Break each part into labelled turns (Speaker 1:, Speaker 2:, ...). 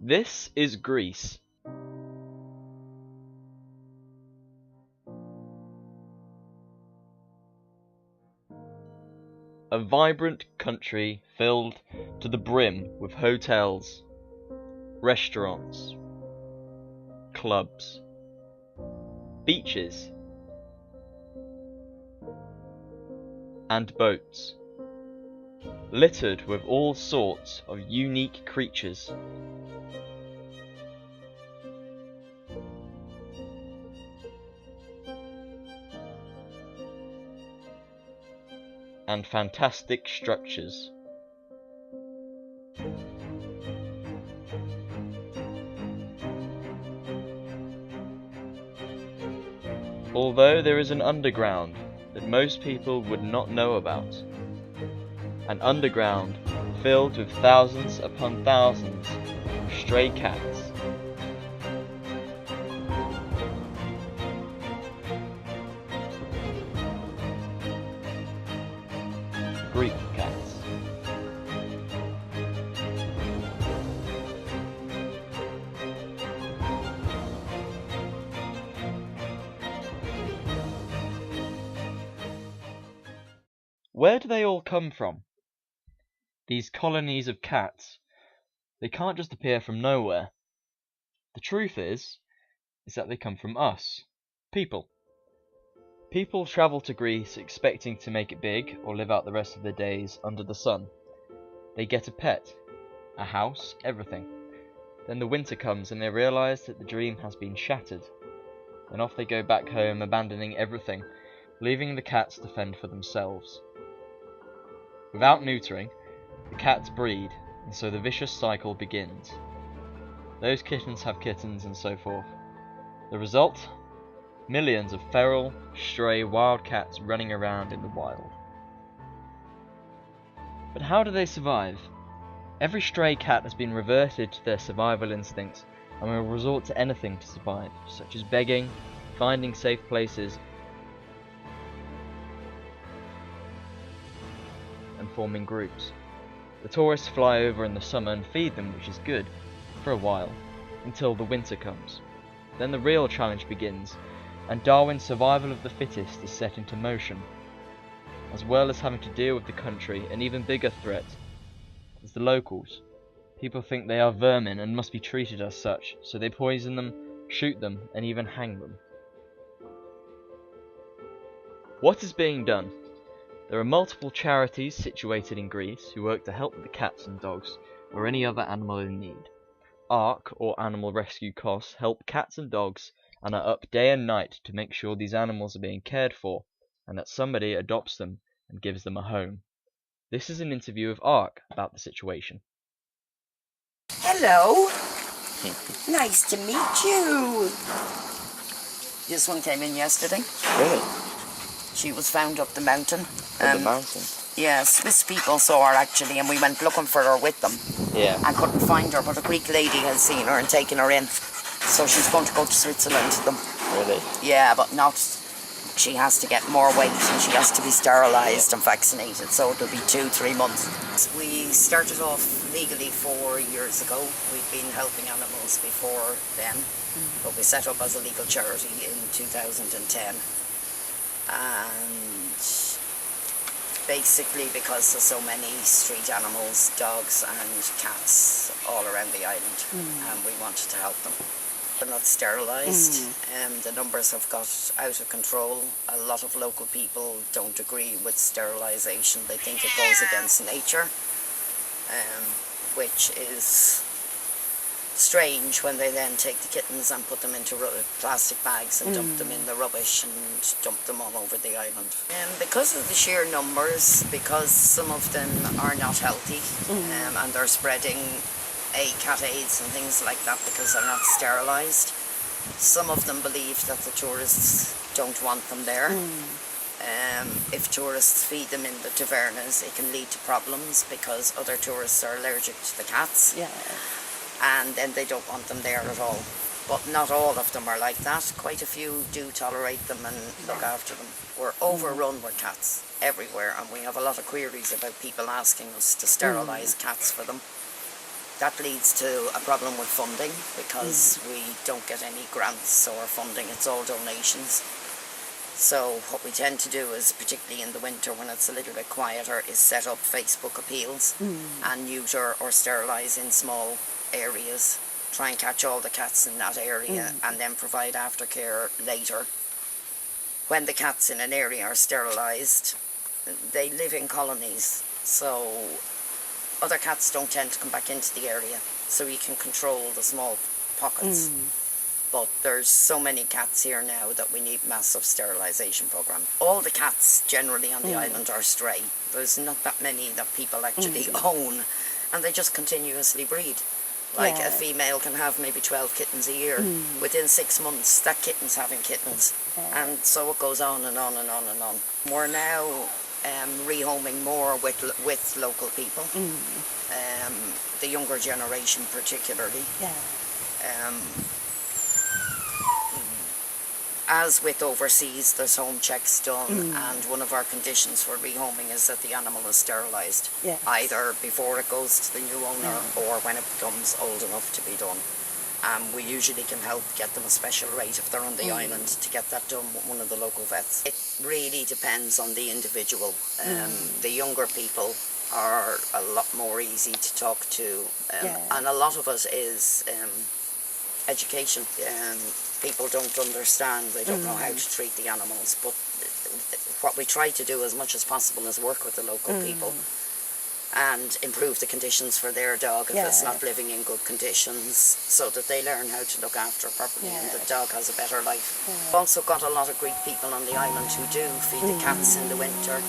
Speaker 1: This is Greece. A vibrant country filled to the brim with hotels, restaurants, clubs, beaches, and boats, littered with all sorts of unique creatures. And fantastic structures. Although there is an underground that most people would not know about. An underground filled with thousands upon thousands of stray cats. Greek cats. Where do they all come from? These colonies of cats, they can't just appear from nowhere. The truth is that they come from us, people. People travel to Greece expecting to make it big or live out the rest of their days under the sun. They get a pet, a house, everything. Then the winter comes and they realise that the dream has been shattered. Then off they go back home, abandoning everything, leaving the cats to fend for themselves. Without neutering, the cats breed, and so the vicious cycle begins. Those kittens have kittens and so forth. The result? Millions of feral, stray wild cats running around in the wild. But how do they survive? Every stray cat has been reverted to their survival instincts and will resort to anything to survive, such as begging, finding safe places, and forming groups. The tourists fly over in the summer and feed them, which is good, for a while, until the winter comes. Then the real challenge begins, and Darwin's survival of the fittest is set into motion. As well as having to deal with the country, an even bigger threat is the locals. People think they are vermin and must be treated as such, so they poison them, shoot them, and even hang them. What is being done? There are multiple charities situated in Greece who work to help the cats and dogs, or any other animal in need. ARC, or Animal Rescue Costs, help cats and dogs and are up day and night to make sure these animals are being cared for, and that somebody adopts them and gives them a home. This is an interview of ARC about the situation.
Speaker 2: Hello. Nice to meet you. This one came in yesterday.
Speaker 3: Really?
Speaker 2: She was found up the mountain.
Speaker 3: Up the mountain?
Speaker 2: Yeah, Swiss people saw her actually, and we went looking for her with them.
Speaker 3: Yeah.
Speaker 2: I couldn't find her, but a Greek lady has seen her and taken her in. So she's going to go to Switzerland to them.
Speaker 3: Really?
Speaker 2: Yeah, but not... She has to get more weight and she has to be sterilised and vaccinated, so it'll be 2-3 months. We started off legally 4 years ago. We've been helping animals before then, but we set up as a legal charity in 2010. And basically because there's so many street animals, dogs and cats all around the island, and we wanted to help them. They're not sterilised, the numbers have got out of control. A lot of local people don't agree with sterilisation. They think it goes against nature, which is strange when they then take the kittens and put them into plastic bags and dump them in the rubbish and dump them all over the island. Because of the sheer numbers, because some of them are not healthy, and they're spreading cat AIDS and things like that because they're not sterilised. Some of them believe that the tourists don't want them there. If tourists feed them in the tavernas, it can lead to problems because other tourists are allergic to the cats.
Speaker 4: Yeah.
Speaker 2: And then they don't want them there at all. But not all of them are like that. Quite a few do tolerate them and look after them. We're overrun with cats everywhere, and we have a lot of queries about people asking us to sterilise cats for them. that leads to a problem with funding because we don't get any grants or funding, it's all donations. So what we tend to do is, particularly in the winter when it's a little bit quieter, is set up Facebook appeals and neuter or sterilise in small areas, try and catch all the cats in that area and then provide aftercare later. When the cats in an area are sterilised, they live in colonies, so other cats don't tend to come back into the area, so you can control the small pockets. But there's so many cats here now that we need massive sterilisation program. All the cats generally on the island are stray. There's not that many that people actually own, and they just continuously breed. Like a female can have maybe 12 kittens a year. Within 6 months, that kitten's having kittens. And so it goes on and on and on and on. We're now rehoming more with local people. The younger generation particularly. As with overseas, there's home checks done, and one of our conditions for rehoming is that the animal is sterilised, either before it goes to the new owner or when it becomes old enough to be done. We usually can help get them a special rate if they're on the island to get that done with one of the local vets. It really depends on the individual. The younger people are a lot more easy to talk to, and a lot of it is education. People don't understand, they don't know how to treat the animals, but what we try to do as much as possible is work with the local people and improve the conditions for their dog if it's not living in good conditions, so that they learn how to look after it properly and the dog has a better life. We've also got a lot of great people on the island who do feed the cats in the winter.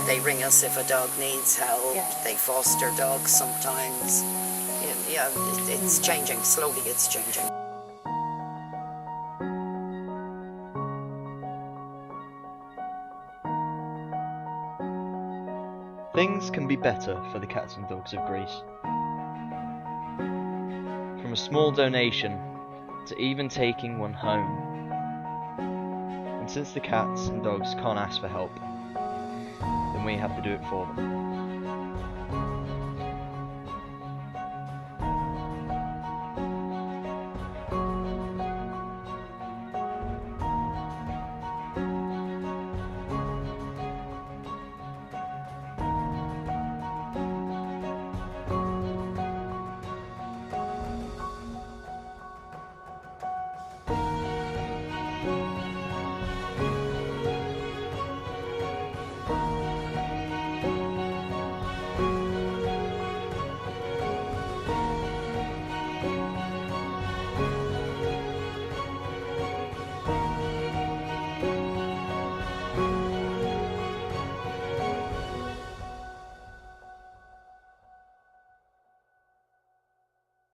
Speaker 2: They ring us if a dog needs help, they foster dogs sometimes. It's changing, slowly it's changing.
Speaker 1: Things can be better for the cats and dogs of Greece. From a small donation to even taking one home. And since the cats and dogs can't ask for help, then we have to do it for them.